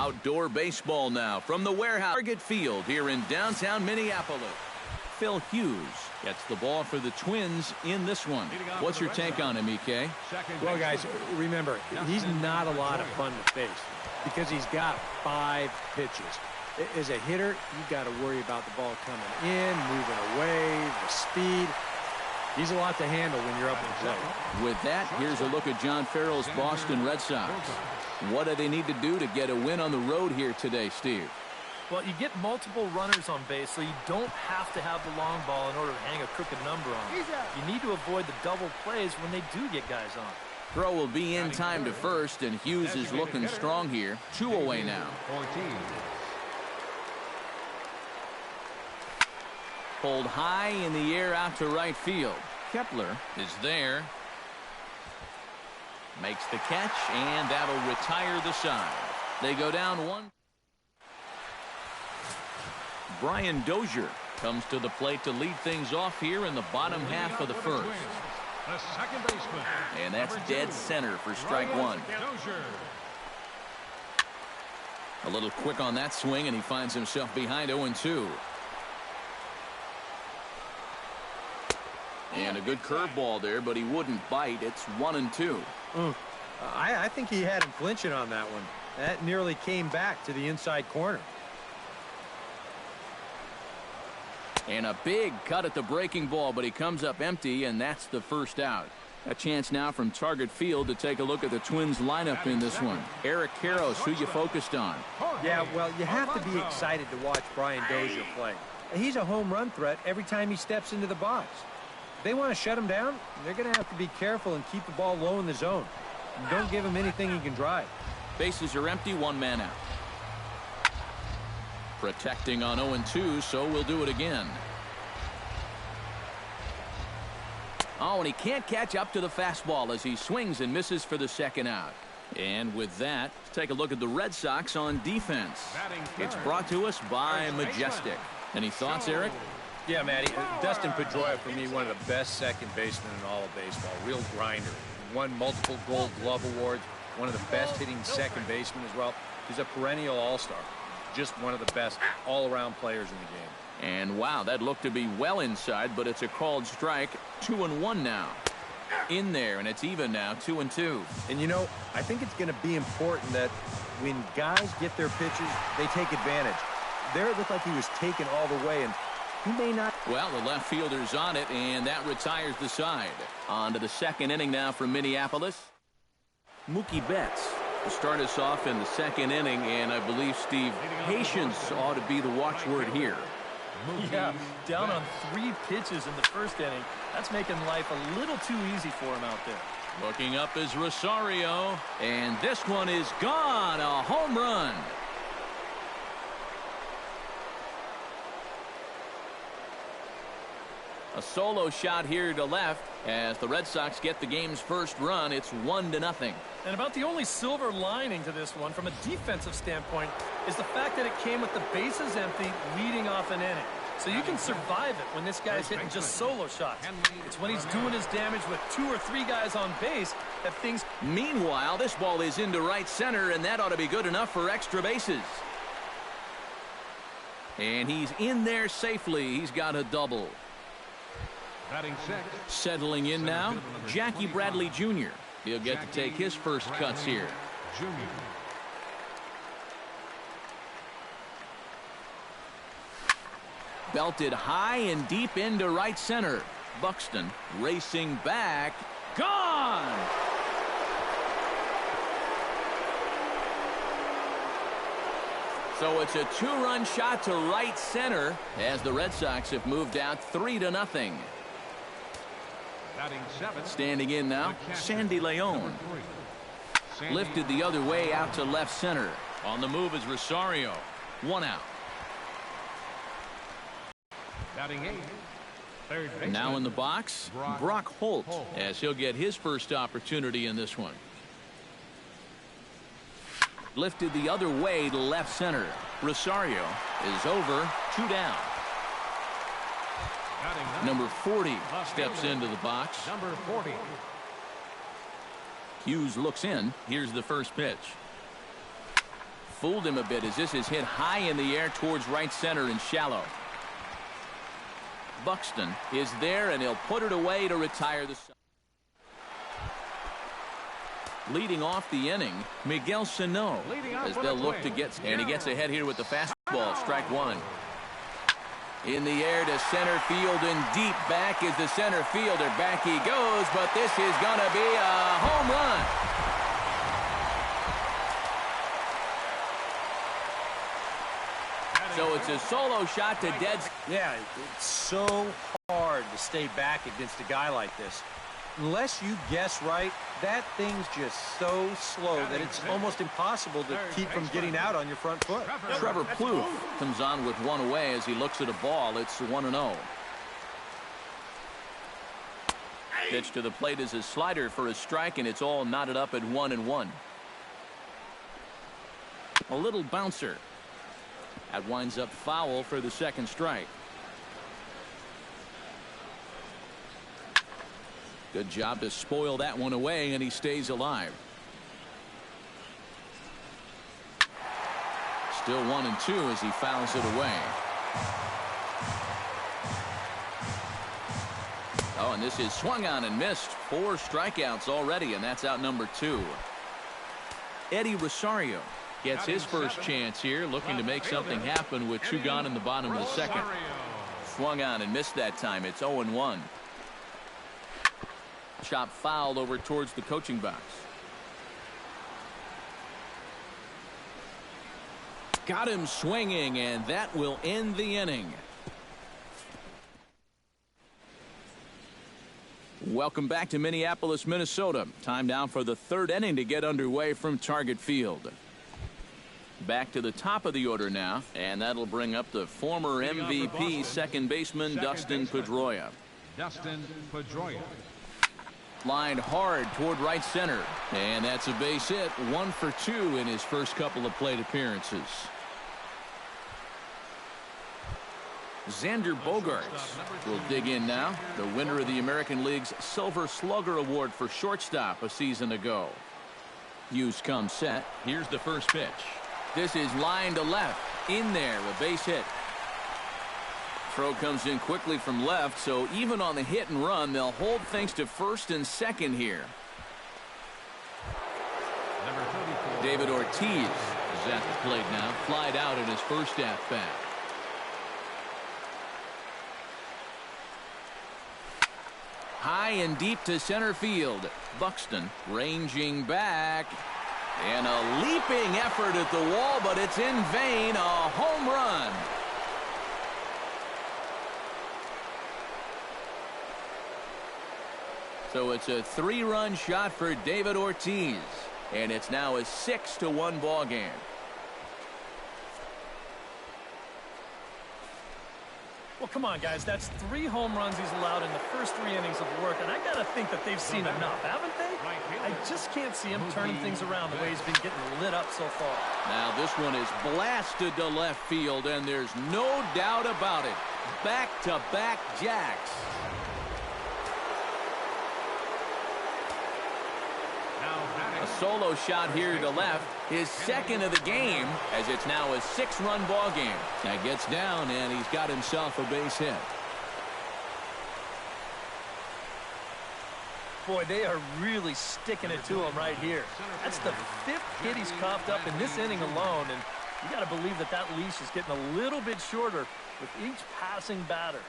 Outdoor baseball now from the warehouse Target Field here in downtown Minneapolis. Phil Hughes gets the ball for the Twins in this one. What's your take on him, EK? Well, guys, remember, he's not a lot of fun to face because he's got 5 pitches. As a hitter, you've got to worry about the ball coming in, moving away, the speed. He's a lot to handle when you're up in play. With that, here's a look at John Farrell's Boston Red Sox. What do they need to do to get a win on the road here today, Steve? Well, you get multiple runners on base, so you don't have to have the long ball in order to hang a crooked number on it. You need to avoid the double plays when they do get guys on. Throw will be in time to first, and Hughes is looking strong here. 2 away now. Pulled high in the air out to right field. Kepler is there. Makes the catch, and that'll retire the side. They go down 1. Brian Dozier comes to the plate to lead things off here in the bottom half of the first. The second baseman. And that's dead center for strike 1. A little quick on that swing, and he finds himself behind 0-2. And a good curveball there, but he wouldn't bite. It's 1-2. I think he had him flinching on that one. That nearly came back to the inside corner. And a big cut at the breaking ball, but he comes up empty, and that's the first out. A chance now from Target Field to take a look at the Twins lineup in this one. Eric Karros, who you focused on? Yeah, well, you have to be excited to watch Brian Dozier play. He's a home run threat every time he steps into the box. If they want to shut him down, they're going to have to be careful and keep the ball low in the zone. And don't give him anything he can drive. Bases are empty, 1 man out. Protecting on 0-2, so we'll do it again. Oh, and he can't catch up to the fastball as he swings and misses for the second out. And with that, let's take a look at the Red Sox on defense. It's brought to us by Majestic. Any thoughts, Eric? Yeah, Matty. Dustin Pedroia, for me, one of the best second basemen in all of baseball. Real grinder. Won multiple Gold Glove awards. One of the best hitting second basemen as well. He's a perennial all-star. Just one of the best all-around players in the game. And wow, that looked to be well inside, but it's a called strike. 2-1 now. In there, and it's even now, 2-2. And you know, I think it's going to be important that when guys get their pitches, they take advantage. There it looked like he was taken all the way, and he may not. Well, the left fielder's on it, and that retires the side. On to the second inning now from Minneapolis. Mookie Betts to start us off in the second inning, and I believe, Steve, patience ought to be the watchword here. Yeah, down on 3 pitches in the first inning. That's making life a little too easy for him out there. Looking up is Rosario, and this one is gone. A home run. A solo shot here to left as the Red Sox get the game's first run. It's 1-0. And about the only silver lining to this one from a defensive standpoint is the fact that it came with the bases empty leading off an inning. So you can survive it when this guy's hitting just solo shots. It's when he's doing his damage with 2 or 3 guys on base that things. Meanwhile, this ball is into right center, and that ought to be good enough for extra bases. And he's in there safely. He's got a double. Settling in now, Jackie Bradley Jr. He'll get to take his first cuts here. Belted high and deep into right center. Buxton racing back. Gone! So it's a 2-run shot to right center as the Red Sox have moved out 3-0. Standing in now, Sandy Leon. Lifted the other way out to left center. On the move is Rosario. 1 out. Now in the box, Brock Holt, as he'll get his first opportunity in this one. Lifted the other way to left center. Rosario is over. 2 down. Number 40 steps into the box. Number 40. Hughes looks in. Here's the first pitch. fooled him a bit as this is hit high in the air towards right center and shallow. Buxton is there, and he'll put it away to retire the side. Leading off the inning, Miguel Sano, as they'll look to get, and he gets ahead here with the fastball, strike one. In the air to center field and deep back is the center fielder. Back he goes, but this is going to be a home run. So it's a solo shot to dead. Yeah, it's so hard to stay back against a guy like this. Unless you guess right, that thing's just so slow that it's almost impossible to keep from getting out on your front foot. Trevor Plouffe comes on with one away as he looks at a ball. It's 1-0. Pitch to the plate is a slider for a strike, and it's all knotted up at 1-1. A little bouncer. That winds up foul for the second strike. Good job to spoil that one away, and he stays alive. Still 1-2 as he fouls it away. Oh, and this is swung on and missed. 4 strikeouts already, and that's out number 2. Eddie Rosario gets his first chance here, looking to make something happen with 2 gone in the bottom of the second. Swung on and missed that time. It's 0-1. Chop fouled over towards the coaching box. Got him swinging, and that will end the inning. Welcome back to Minneapolis, Minnesota. Time now for the 3rd inning to get underway from Target Field. Back to the top of the order now, and that'll bring up the former MVP second baseman Dustin Pedroia. Dustin Pedroia. Lined hard toward right center, and that's a base hit. 1 for 2 in his first couple of plate appearances. Xander Bogaerts will dig in now, the winner of the American League's Silver Slugger Award for shortstop a season ago. Hughes comes set. Here's the first pitch. This is line to left. In there, a base hit. Throw comes in quickly from left, so even on the hit and run, they'll hold things to first and second here. David Ortiz is at the plate now, flied out in his first at-bat. High and deep to center field. Buxton ranging back. And a leaping effort at the wall, but it's in vain. A home run. So it's a 3-run shot for David Ortiz. And it's now a 6-1 ball game. Well, come on, guys. That's 3 home runs he's allowed in the first 3 innings of work, and I got to think that they've seen enough, haven't they? I just can't see him turning things around the way he's been getting lit up so far. Now this one is blasted to left field, and there's no doubt about it. Back-to-back jacks. A solo shot here to left, his second of the game, as it's now a 6-run ball game. That gets down, and he's got himself a base hit. Boy, they are really sticking it to him right here. That's the 5th hit he's coughed up in this inning alone, and you got to believe that that leash is getting a little bit shorter with each passing batter.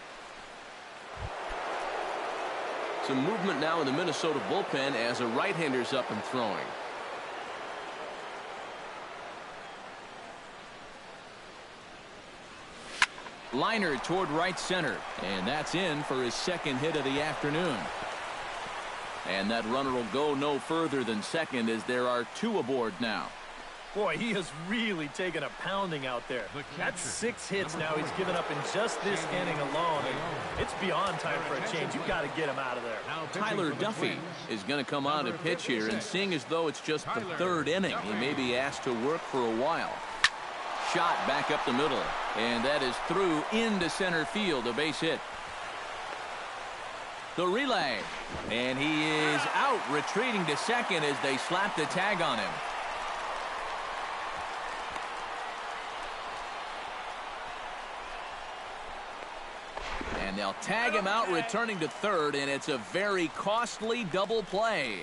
Some movement now in the Minnesota bullpen as a right-hander's up and throwing. Liner toward right center, and that's in for his second hit of the afternoon. And that runner will go no further than second as there are 2 aboard now. Boy, he has really taken a pounding out there. That's 6 hits now he's given up in just this inning alone. And it's beyond time for a change. You've got to get him out of there. Tyler Duffy is going to come on to pitch here, and seeing as though it's just the 3rd inning, he may be asked to work for a while. Shot back up the middle, and that is through into center field, a base hit. The relay, and he is out, retreating to second as they slap the tag on him. And they'll tag him out returning to third, and it's a very costly double play.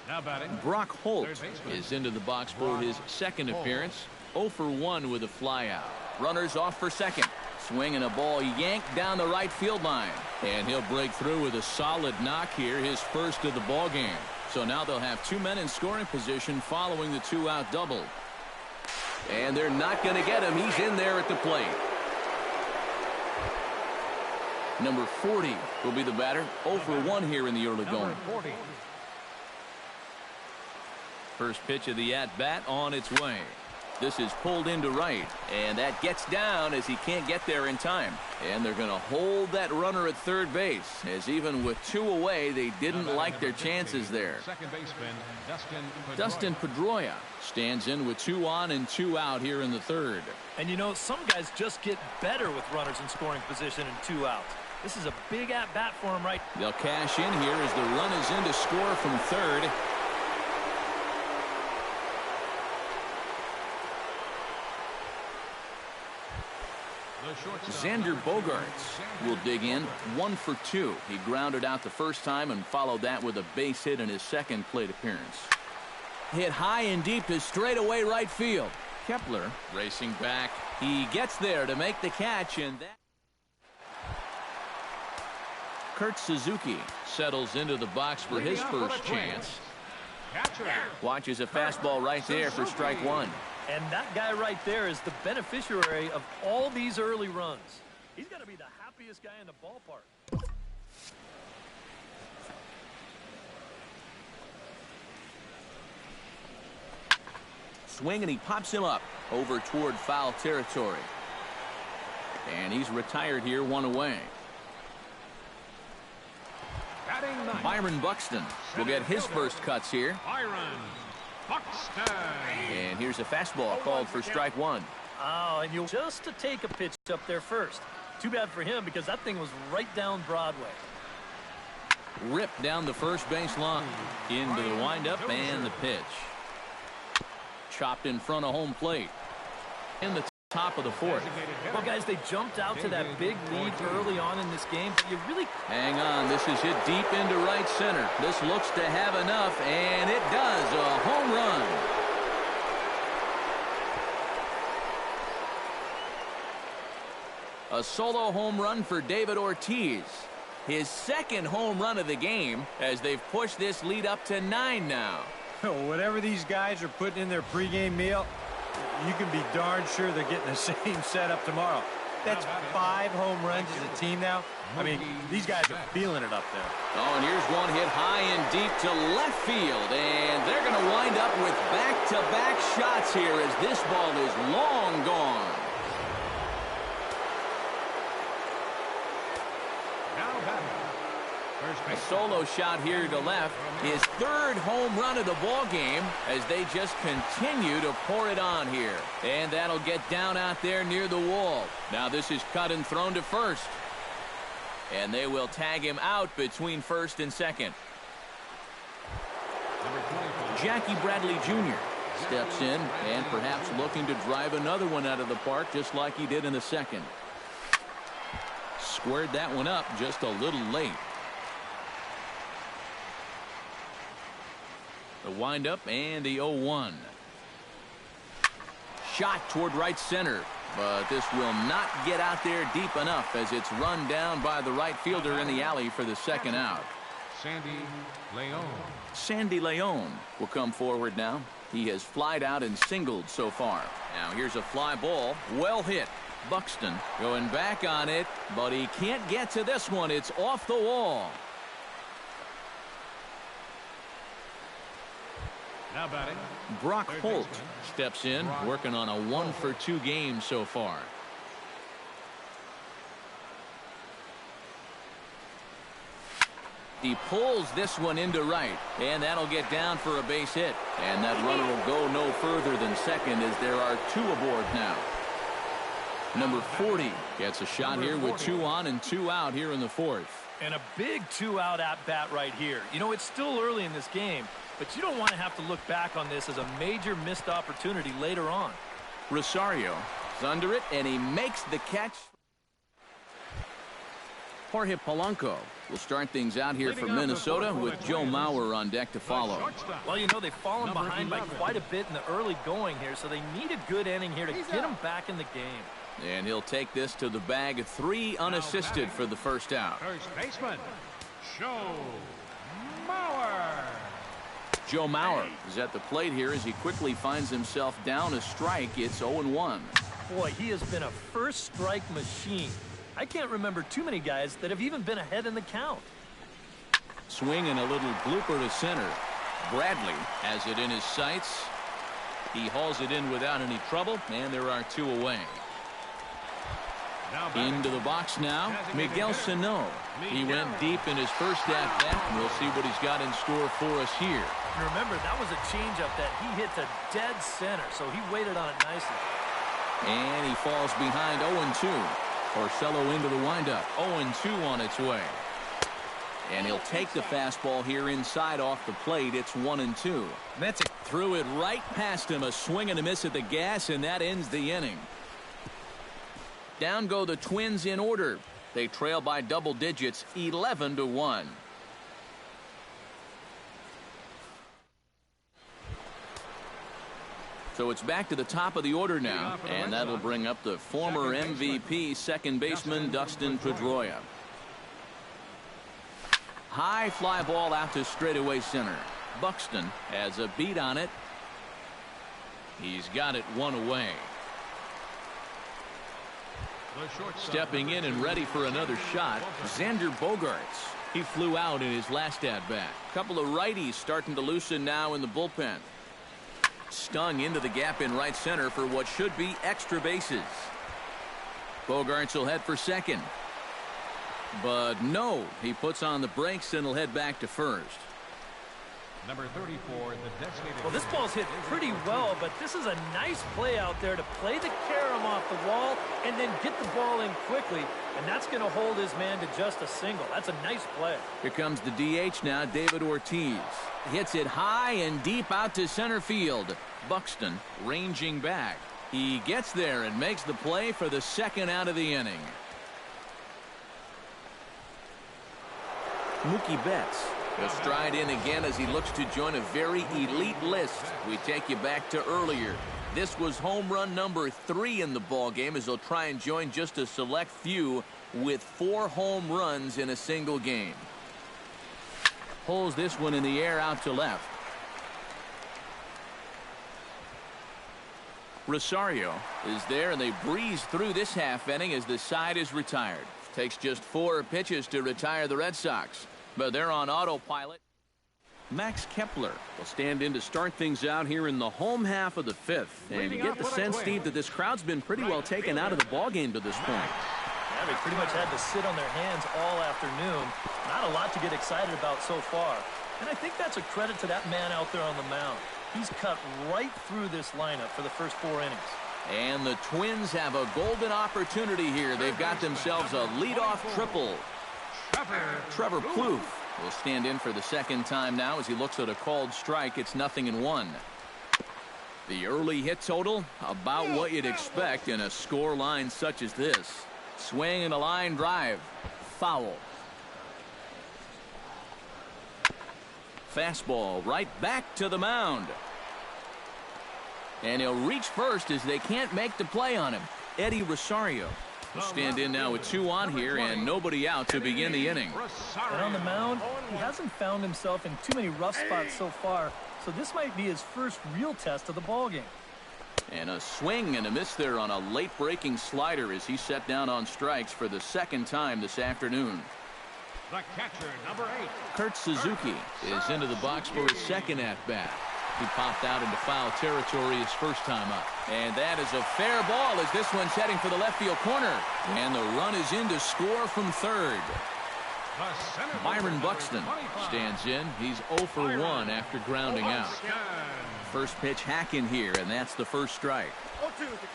Now batting, Brock Holt is into the box for his second appearance. 0 for 1 with a flyout. Runners off for second. Swinging a ball yanked down the right field line. And he'll break through with a solid knock here, his first of the ball game. So now they'll have 2 men in scoring position following the 2-out double. And they're not going to get him. He's in there at the plate. Number 40 will be the batter. 0 for 1 here in the early going. First pitch of the at-bat on its way. This is pulled into right, and that gets down as he can't get there in time. And they're going to hold that runner at third base, as even with 2 away, they didn't like their chances there. second baseman, Dustin Pedroia stands in with 2 on and 2 out here in the third. And you know, some guys just get better with runners in scoring position and 2 outs. This is a big at-bat for him right. They'll cash in here as the run is in to score from third. Xander Bogaerts will dig in. 1 for 2. He grounded out the first time and followed that with a base hit in his second plate appearance. Hit high and deep to straightaway right field. Kepler racing back. He gets there to make the catch, and that Kurt Suzuki settles into the box for his first chance. Watches a fastball right there for strike 1. And that guy right there is the beneficiary of all these early runs. He's got to be the happiest guy in the ballpark. Swing, and he pops him up over toward foul territory. And he's retired here, 1 away. Byron Buxton will get his first cuts here. Byron Buxton. And here's a fastball called for strike 1. Oh, and you'll just to take a pitch up there first. Too bad for him because that thing was right down Broadway. Ripped down the first base line. Into the windup and the pitch. Chopped in front of home plate. In the top of the 4th. Well, guys, they jumped out to that big lead early on in this game. But you really hang on. This is hit deep into right center. This looks to have enough, and it does. A home run. A solo home run for David Ortiz. His second home run of the game as they've pushed this lead up to 9 now. Whatever these guys are putting in their pregame meal, you can be darn sure they're getting the same setup tomorrow. That's 5 home runs as a team now. I mean, these guys are feeling it up there. Oh, and here's one hit high and deep to left field. And they're going to wind up with back-to-back shots here as this ball is long gone. A solo shot here to left. His 3rd home run of the ball game as they just continue to pour it on here. And that'll get down out there near the wall. Now this is cut and thrown to first. And they will tag him out between first and second. Jackie Bradley Jr. steps in and perhaps looking to drive another one out of the park just like he did in the second. Squared that one up just a little late. The windup and the 0-1. Shot toward right center, but this will not get out there deep enough as it's run down by the right fielder in the alley for the second out. Sandy Leon will come forward now. He has flied out and singled so far. Now here's a fly ball. Well hit. Buxton going back on it, but he can't get to this one. It's off the wall. Now batting, Brock Holt steps in, working on a 1 for 2 game so far. He pulls this one into right, and that'll get down for a base hit. And that runner will go no further than second as there are 2 aboard now. Number 40 gets a shot here with 2 on and 2 out here in the 4th. And a big 2-out at-bat right here. You know, it's still early in this game, but you don't want to have to look back on this as a major missed opportunity later on. Rosario is under it, and he makes the catch. Jorge Polanco will start things out here for Minnesota with Joe Mauer on deck to follow. Well, you know, they've fallen behind by quite a bit in the early going here, so they need a good inning here to get them back in the game. And he'll take this to the bag. 3 unassisted for the first out. First baseman, Joe Mauer. Joe Mauer is at the plate here as he quickly finds himself down a strike. It's 0-1. Boy, he has been a first strike machine. I can't remember too many guys that have even been ahead in the count. Swing and a little blooper to center. Bradley has it in his sights. He hauls it in without any trouble, and there are 2 away. Into the box now, Miguel Sano. He went deep in his first at-bat, and we'll see what he's got in store for us here. And remember, that was a changeup that he hit to dead center, so he waited on it nicely. And he falls behind 0-2. Porcello into the windup. 0-2 on its way. And he'll take the fastball here inside off the plate. It's 1-2. Metzger threw it right past him. A swing and a miss at the gas, and that ends the inning. Down go the Twins in order. They trail by double digits, 11-1. So it's back to the top of the order now, and that'll bring up the former MVP second baseman Dustin Pedroia. High fly ball out to straightaway center. Buxton has a beat on it. He's got it 1 away. Stepping in and ready for another shot, Xander Bogaerts. He flew out in his last at-bat. Couple of righties starting to loosen now in the bullpen. Stung into the gap in right center for what should be extra bases. Bogaerts will head for second. But no, he puts on the brakes and will head back to first. Number 34, the designated. Well, this ball's hit pretty well, but this is a nice play out there to play the carom off the wall and then get the ball in quickly, and that's going to hold his man to just a single. That's a nice play. Here comes the DH now, David Ortiz. Hits it high and deep out to center field. Buxton ranging back. He gets there and makes the play for the second out of the inning. Mookie Betts will stride in again as he looks to join a very elite list. We take you back to earlier. This was home run number 3 in the ball game as they'll try and join just a select few with 4 home runs in a single game. Pulls this one in the air out to left. Rosario is there, and they breeze through this half inning as the side is retired. Takes just 4 pitches to retire the Red Sox, but they're on autopilot. Max Kepler will stand in to start things out here in the home half of the 5th. And you get the sense, Steve, that this crowd's been pretty well taken out of the ballgame to this point. Yeah, they pretty much had to sit on their hands all afternoon. Not a lot to get excited about so far. And I think that's a credit to that man out there on the mound. He's cut right through this lineup for the first 4 innings. And the Twins have a golden opportunity here. They've got themselves a leadoff triple. Trevor Plouffe will stand in for the second time now as he looks at a called strike. It's 0-1. The early hit total, about what you'd expect in a score line such as this. Swing and a line drive. Foul. Fastball right back to the mound. And he'll reach first as they can't make the play on him. Eddie Rosario will stand in now with 2 on here and nobody out to begin the inning. And on the mound, he hasn't found himself in too many rough spots so far, so this might be his first real test of the ballgame. And a swing and a miss there on a late breaking slider as he set down on strikes for the second time this afternoon. The catcher, number 8. Kurt Suzuki is into the box for his second at-bat. He popped out into foul territory his first time up. And that is a fair ball as this one's heading for the left field corner. And the run is in to score from third. Byron Buxton stands in. He's 0 for 1 after grounding out. First pitch hack in here, and that's the first strike.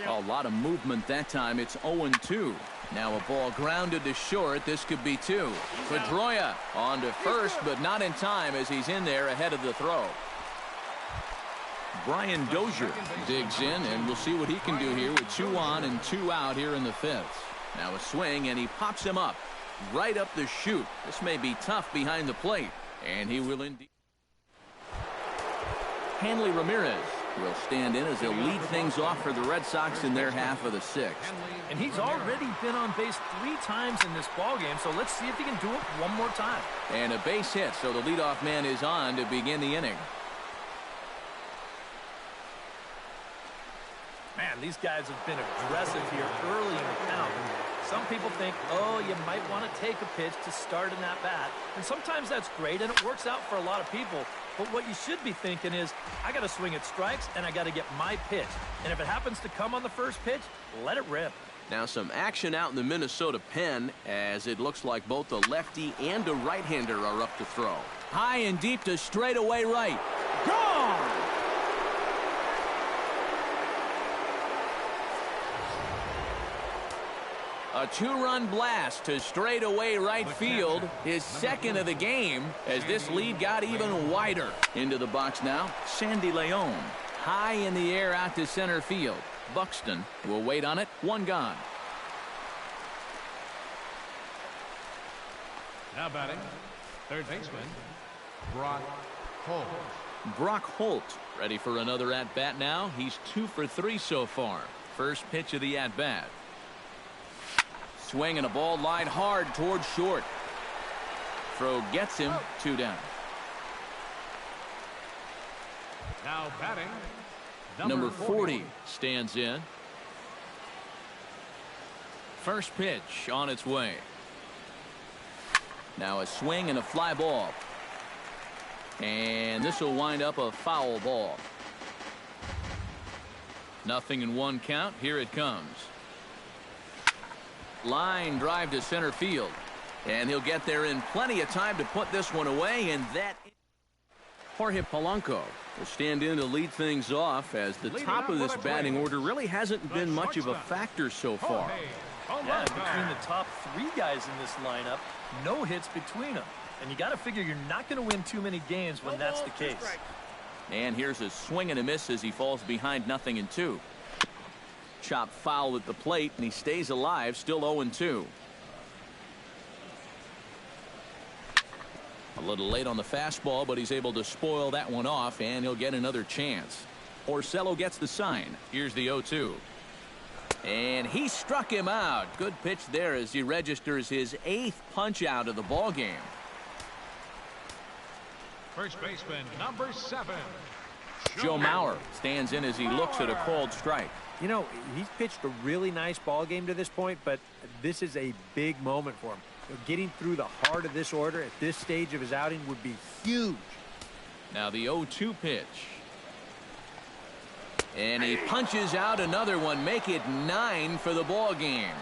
A lot of movement that time. It's 0-2. Now a ball grounded to short. This could be 2. Pedroia on to first, but not in time as he's in there ahead of the throw. Brian Dozier digs in, and we'll see what he can do here with 2 on and 2 out here in the 5th. Now a swing, and he pops him up. right up the chute. This may be tough behind the plate, and he will indeed. Hanley Ramirez will stand in as he'll lead things off for the Red Sox in their half of the sixth. And he's already been on base 3 times in this ballgame, so let's see if he can do it one more time. And a base hit, so the leadoff man is on to begin the inning. Man, these guys have been aggressive here early in the count. Some people think, oh, you might want to take a pitch to start in that bat. And sometimes that's great, and it works out for a lot of people. But what you should be thinking is, I got to swing at strikes, and I got to get my pitch. And if it happens to come on the first pitch, let it rip. Now some action out in the Minnesota pen, as it looks like both a lefty and a right-hander are up to throw. High and deep to straightaway right. Gone! A 2-run blast to straightaway right field, his second of the game, as this lead got even wider. Into the box now, Sandy Leon. High in the air out to center field. Buxton will wait on it, 1 gone. Now batting, third baseman, Brock Holt. Brock Holt ready for another at-bat now. He's 2 for 3 so far. First pitch of the at-bat. Swing and a ball line hard towards short. Throw gets him, 2 down. Now batting, Number 40 stands in. First pitch on its way. Now a swing and a fly ball. And this will wind up a foul ball. 0-1 count. Here it comes. Line drive to center field. And he'll get there in plenty of time to put this one away. And that Jorge Polanco will stand in to lead things off, as the top of this batting order really hasn't been much of a factor so far. Yeah, between the top 3 guys in this lineup, no hits between them. And you got to figure you're not going to win too many games when that's the case. And here's a swing and a miss as he falls behind 0-2. Chopped foul at the plate, and he stays alive, still 0-2. A little late on the fastball, but he's able to spoil that one off, and he'll get another chance. Orsello gets the sign. Here's the 0-2. And he struck him out. Good pitch there as he registers his 8th punch out of the ball game. First baseman, number 7. Joe Mauer stands in as he looks at a called strike. You know, he's pitched a really nice ball game to this point, but this is a big moment for him. Getting through the heart of this order at this stage of his outing would be huge. Now the 0-2 pitch. And he punches out another one. Make it 9 for the ball game.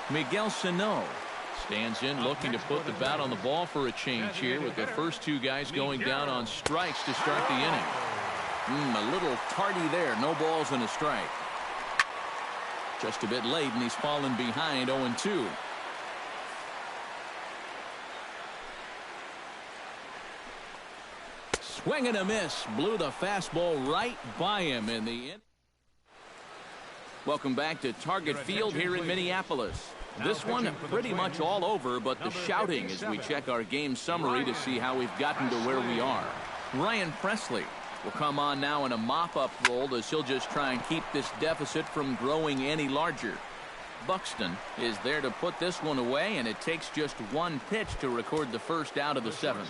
Miguel Sano stands in, looking to put the bat on the ball for a change here, with the first 2 guys going down on strikes to start the inning. A little tardy there. No balls and a strike. Just a bit late, and he's fallen behind 0-2. Swing and a miss. Blew the fastball right by him in the end. Welcome back to Target Field here in Minneapolis. This one pretty much all over, but the shouting as we check our game summary to see how we've gotten to where we are. Ryan Presley will come on now in a mop-up role, as he'll just try and keep this deficit from growing any larger. Buxton is there to put this one away, and it takes just 1 pitch to record the first out of the 7th.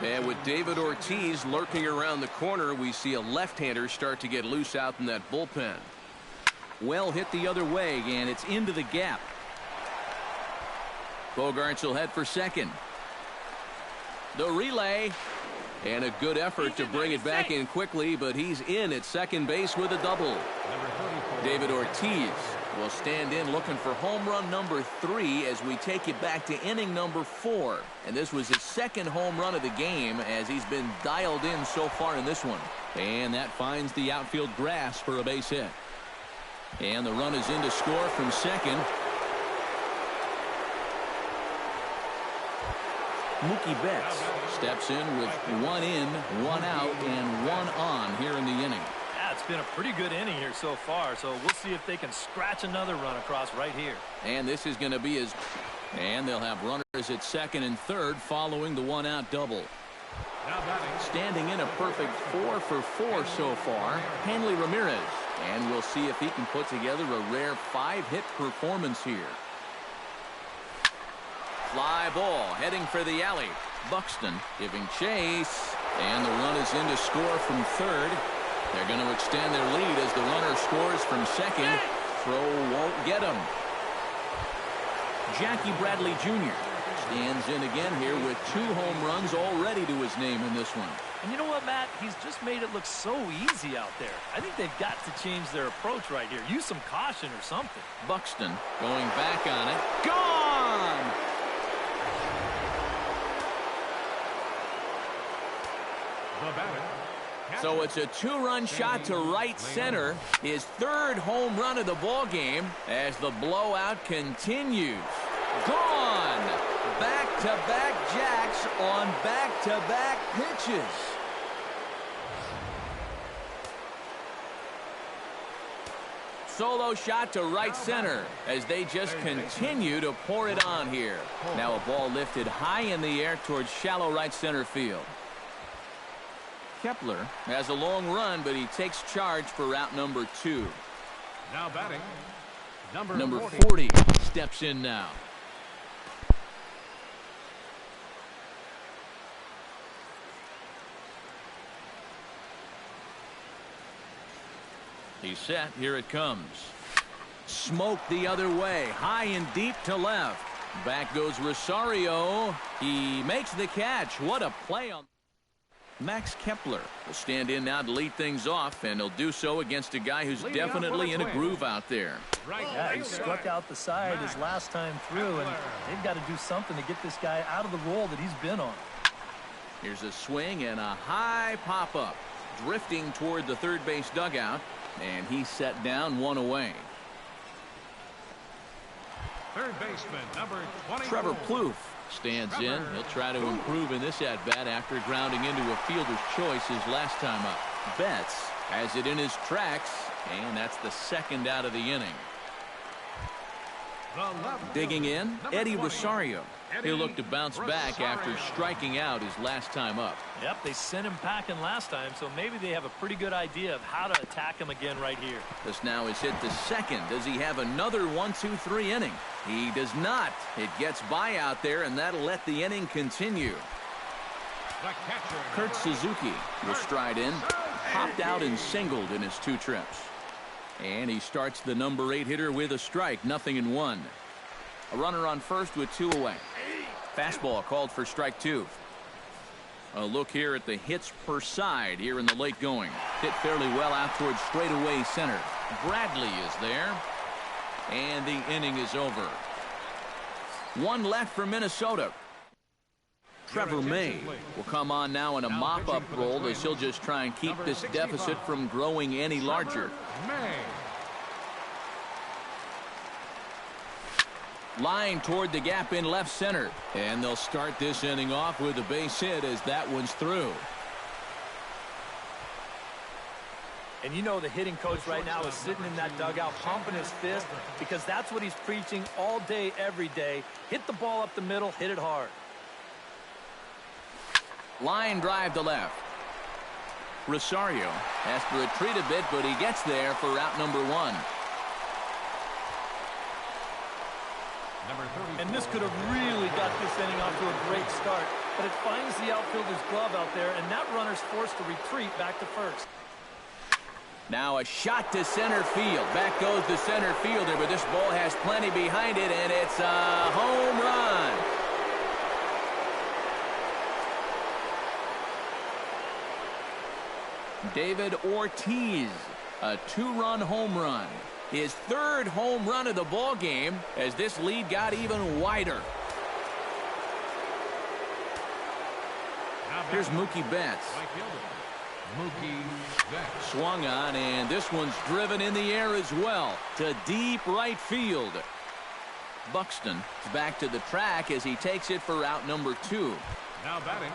And with David Ortiz lurking around the corner, we see a left-hander start to get loose out in that bullpen. Well hit the other way, and it's into the gap. Bogarts will head for second. The relay, and a good effort to bring it back in quickly, but he's in at second base with a double. David Ortiz will stand in looking for home run number 3 as we take it back to inning number 4. And this was his 2nd home run of the game, as he's been dialed in so far in this one. And that finds the outfield grass for a base hit. And the run is in to score from second. Mookie Betts steps in with 1 in, 1 out, and 1 on here in the inning. Yeah, it's been a pretty good inning here so far, so we'll see if they can scratch another run across right here. And this is going to be his And they'll have runners at second and third following the one-out double. Now batting. Standing in a perfect 4 for 4 so far, Hanley Ramirez. And we'll see if he can put together a rare 5-hit performance here. Fly ball heading for the alley. Buxton giving chase. And the run is in to score from third. They're going to extend their lead as the runner scores from second. Throw won't get him. Jackie Bradley Jr. stands in again here with 2 home runs already to his name in this one. And you know what, Matt? He's just made it look so easy out there. I think they've got to change their approach right here. Use some caution or something. Buxton going back on it. Gone! The batter. So it's a 2-run shot to right center. His 3rd home run of the ball game as the blowout continues. Gone! Back-to-back jacks on back-to-back pitches. Solo shot to right center as they just continue to pour it on here. Now a ball lifted high in the air towards shallow right center field. Kepler has a long run, but he takes charge for route number 2. Now batting. Number 40 steps in now. He's set. Here it comes. Smoke the other way. High and deep to left. Back goes Rosario. He makes the catch. What a play on. Max Kepler will stand in now to lead things off, and he'll do so against a guy who's definitely in a groove out there. Yeah, he struck out the side his last time through, and they've got to do something to get this guy out of the role that he's been on. Here's a swing and a high pop-up. Drifting toward the third base dugout, and he's set down, 1 away. Third baseman, number 24. Trevor Plouffe stands in. He'll try to improve in this at-bat after grounding into a fielder's choice his last time up. Betts has it in his tracks, and that's the 2nd out of the inning. Digging in, Eddie Rosario. He'll look to bounce back after striking out his last time up. Yep, they sent him packing last time, so maybe they have a pretty good idea of how to attack him again right here. This now is hit to second. Does he have another 1-2-3 inning? He does not. It gets by out there, and that'll let the inning continue. Kurt Suzuki will stride in. Popped out and singled in his 2 trips. And he starts the number 8 hitter with a strike, 0-1. A runner on first with 2 away. Fastball called for strike 2. A look here at the hits per side here in the late going. Hit fairly well out towards straightaway center. Bradley is there. And the inning is over. 1 left for Minnesota. Trevor May will come on now in a mop-up role as he'll just try and keep this deficit from growing any larger. Line toward the gap in left center. And they'll start this inning off with a base hit as that one's through. And you know the hitting coach right now is sitting in that dugout pumping his fist because that's what he's preaching all day, every day. Hit the ball up the middle, hit it hard. Line drive to left. Rosario has to retreat a bit, but he gets there for route number 1. And this could have really got this inning off to a great start, but it finds the outfielder's glove out there, and that runner's forced to retreat back to first. Now a shot to center field. Back goes the center fielder, but this ball has plenty behind it, and it's a home run. David Ortiz, a 2-run home run. His 3rd home run of the ball game as this lead got even wider. Here's Mookie Betts. Swung on, and this one's driven in the air as well to deep right field. Buxton back to the track as he takes it for route number 2. Now batting.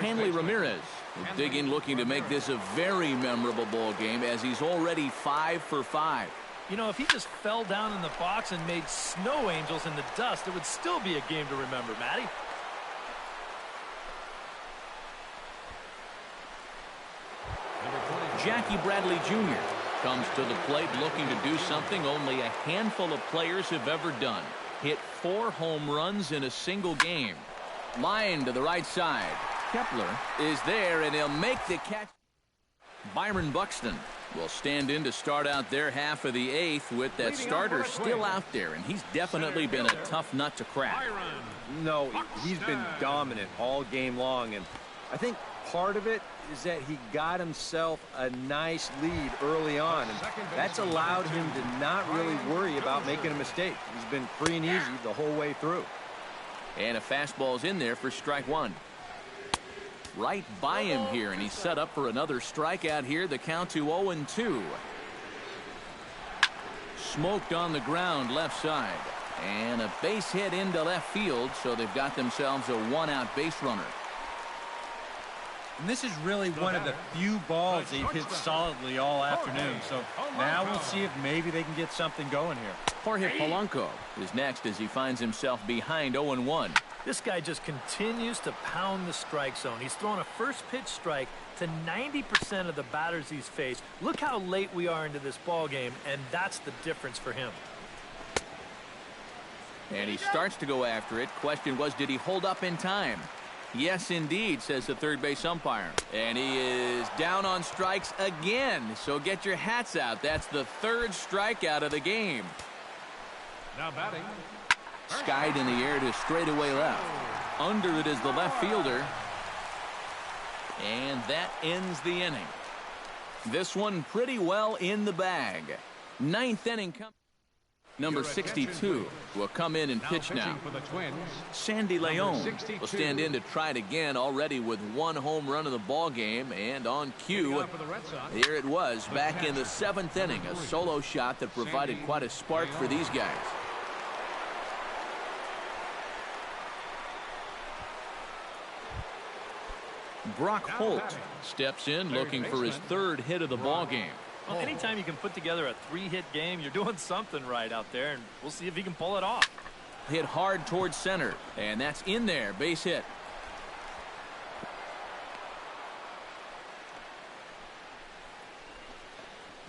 Hanley Ramirez will dig in looking to make this a very memorable ball game as he's already 5 for 5. You know, if he just fell down in the box and made snow angels in the dust, it would still be a game to remember, Matty. Jackie Bradley Jr. comes to the plate looking to do something only a handful of players have ever done. Hit 4 home runs in a single game. Line to the right side. Kepler is there, and he'll make the catch. Byron Buxton will stand in to start out their half of the 8th with that starter still out there, and he's definitely been a tough nut to crack. No, he's been dominant all game long, and I think part of it is that he got himself a nice lead early on, and that's allowed him to not really worry about making a mistake. He's been free and easy the whole way through. And a fastball's in there for strike 1. Right by him here, and he's set up for another strikeout here. The count to 0-2. Smoked on the ground left side, and a base hit into left field, so they've got themselves a 1-out base runner. And this is really one of the few balls they've hit solidly all afternoon. So now we'll see if maybe they can get something going here. Jorge Polanco is next as he finds himself behind 0-1. This guy just continues to pound the strike zone. He's thrown a first pitch strike to 90% of the batters he's faced. Look how late we are into this ball game, and that's the difference for him. And he starts to go after it. Question was, did he hold up in time? Yes, indeed, says the third base umpire. And he is down on strikes again. So get your hats out. That's the 3rd strikeout of the game. Now batting. Skied in the air to straightaway left. Under it is the left fielder. And that ends the inning. This one pretty well in the bag. 9th inning comes. Number 62 will come in and pitch now. Sandy Leon will stand in to try it again, already with 1 home run in the ball game, and on cue, here it was back in the 7th inning, a solo shot that provided quite a spark for these guys. Brock Holt steps in looking for his 3rd hit of the ball game. Well, anytime you can put together a 3-hit game, you're doing something right out there, and we'll see if he can pull it off. Hit hard towards center, and that's in there. Base hit.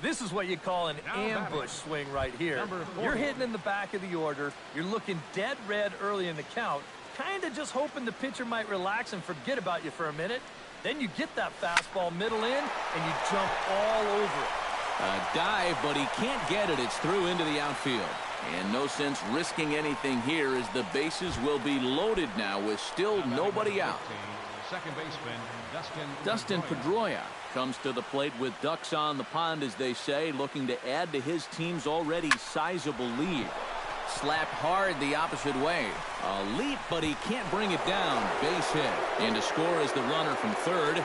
This is what you call an ambush swing right here. You're hitting in the back of the order. You're looking dead red early in the count, kind of just hoping the pitcher might relax and forget about you for a minute. Then you get that fastball middle in, and you jump all over it. A dive, but he can't get it. It's through into the outfield. And no sense risking anything here as the bases will be loaded now with still nobody out. Second baseman, Dustin Pedroia comes to the plate with ducks on the pond, as they say, looking to add to his team's already sizable lead. Slapped hard the opposite way. A leap, but he can't bring it down. Base hit. And to score is the runner from 3rd.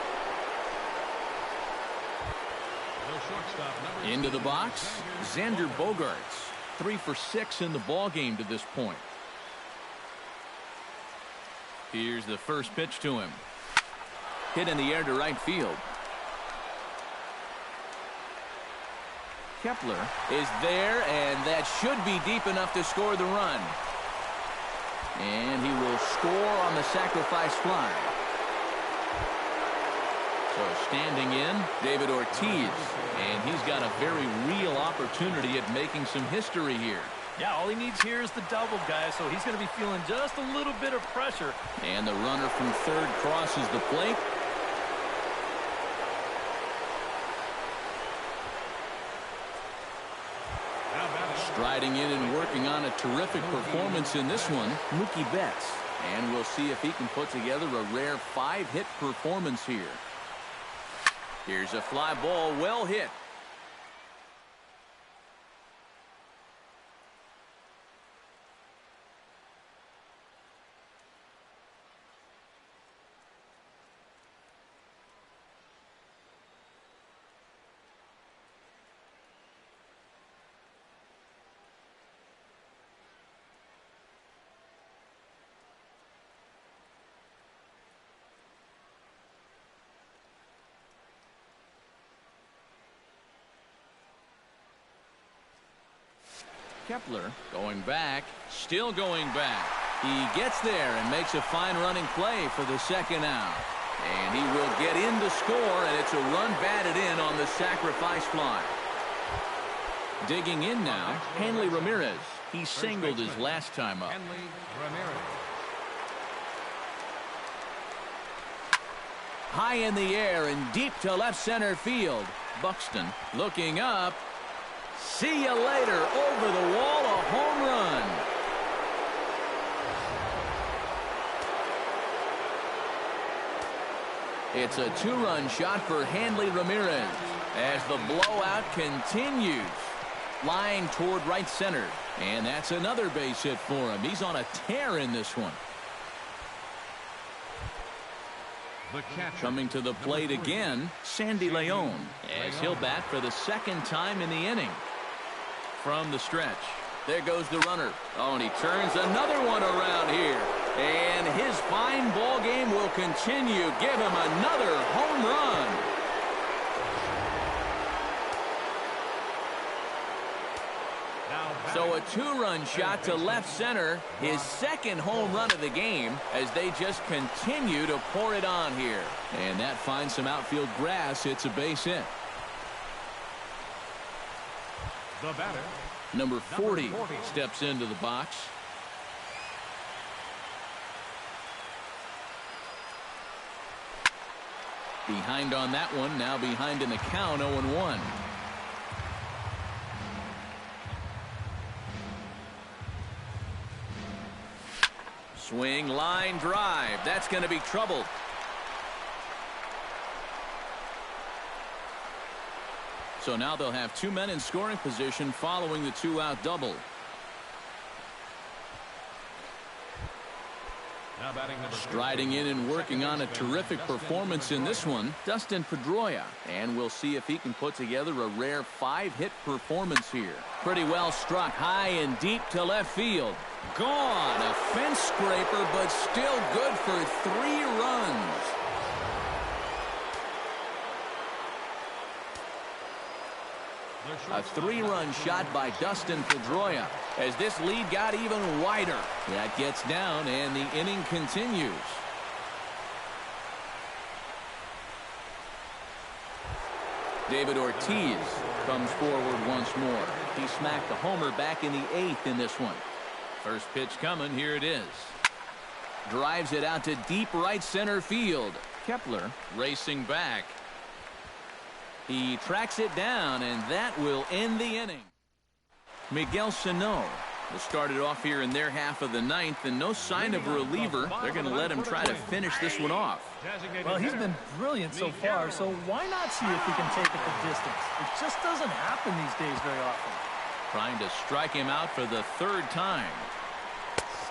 Into the box, Xander Bogaerts. 3 for 6 in the ball game to this point. Here's the first pitch to him. Hit in the air to right field. Kepler is there, and that should be deep enough to score the run. And he will score on the sacrifice fly. So standing in, David Ortiz, and he's got a very real opportunity at making some history here. Yeah, all he needs here is the double, guys, so he's going to be feeling just a little bit of pressure. And the runner from 3rd crosses the plate. Striding in and working on a terrific performance in this one, Mookie Betts. And we'll see if he can put together a rare 5-hit performance here. Here's a fly ball, well hit. Kepler going back, still going back. He gets there and makes a fine running play for the second out. And he will get in to score, and it's a run batted in on the sacrifice fly. Digging in now, Hanley Ramirez. He singled his last time up. Hanley Ramirez. High in the air and deep to left center field. Buxton looking up. See you later. Over the wall, a home run. It's a two-run shot for Hanley Ramirez as the blowout continues. Flying toward right center. And that's another base hit for him. He's on a tear in this one. The catcher. Coming to the plate again, Sandy Leon, as he'll bat for the second time in the inning. From the stretch, there goes the runner. Oh, and he turns another one around here. And his fine ball game will continue. Give him another home run. So a two-run shot to left center, his second home run of the game, as they just continue to pour it on here. And that finds some outfield grass. It's a base hit. The batter. Number 40 steps into the box. Behind on that one, now behind in the count, 0-1. Swing, line drive. That's going to be trouble. So now they'll have two men in scoring position following the two-out double. Now batting number Striding in and working on a terrific performance in this one, Dustin Pedroia. And we'll see if he can put together a rare 5-hit performance here. Pretty well struck high and deep to left field. Gone. A fence scraper, but still good for 3 runs. A 3-run shot by Dustin Pedroia as this lead got even wider. That gets down and the inning continues. David Ortiz comes forward once more. He smacked the homer back in the 8th in this one. First pitch coming. Here it is. Drives it out to deep right center field. Kepler racing back. He tracks it down, and that will end the inning. Miguel Sano will start it off here in their half of the 9th, and no sign of a reliever. They're going to let him try to finish this one off. Well, he's been brilliant so far, so why not see if he can take it the distance? It just doesn't happen these days very often. Trying to strike him out for the 3rd time.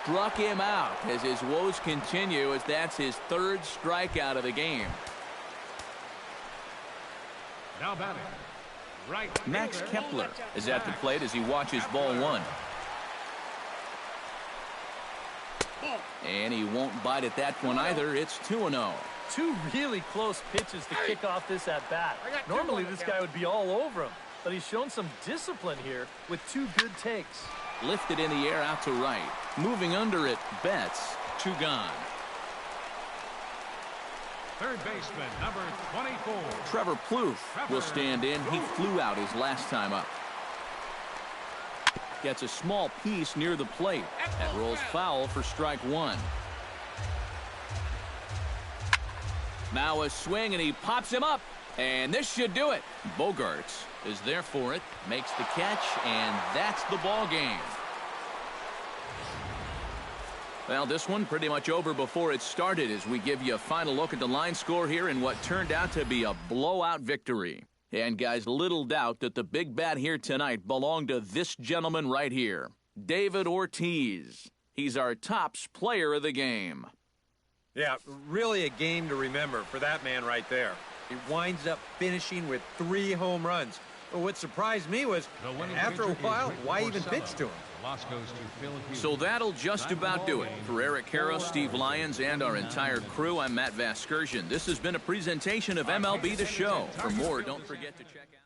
Struck him out as his woes continue, as that's his 3rd strikeout of the game. now batting. Right. Max Kepler is at the plate as he watches ball 1. And he won't bite at that one either. It's 2-0. Two really close pitches to kick off this at-bat. Normally this guy would be all over him, but he's shown some discipline here with 2 good takes. Lifted in the air out to right. Moving under it, Betts, 2 gone. Third baseman, number 24. Trevor Plouffe will stand in. He flew out his last time up. Gets a small piece near the plate. That rolls foul for strike 1. Now a swing, and he pops him up. And this should do it. Bogarts is there for it. Makes the catch, and that's the ball game. Well, this one pretty much over before it started as we give you a final look at the line score here in what turned out to be a blowout victory. And, guys, little doubt that the big bat here tonight belonged to this gentleman right here, David Ortiz. He's our tops player of the game. Yeah, really a game to remember for that man right there. He winds up finishing with 3 home runs. But what surprised me was, after a while, why even pitch to him? So that'll just about do it. For Eric Karros, Steve Lyons, and our entire crew, I'm Matt Vasgersian. This has been a presentation of MLB The Show. For more, don't forget to check out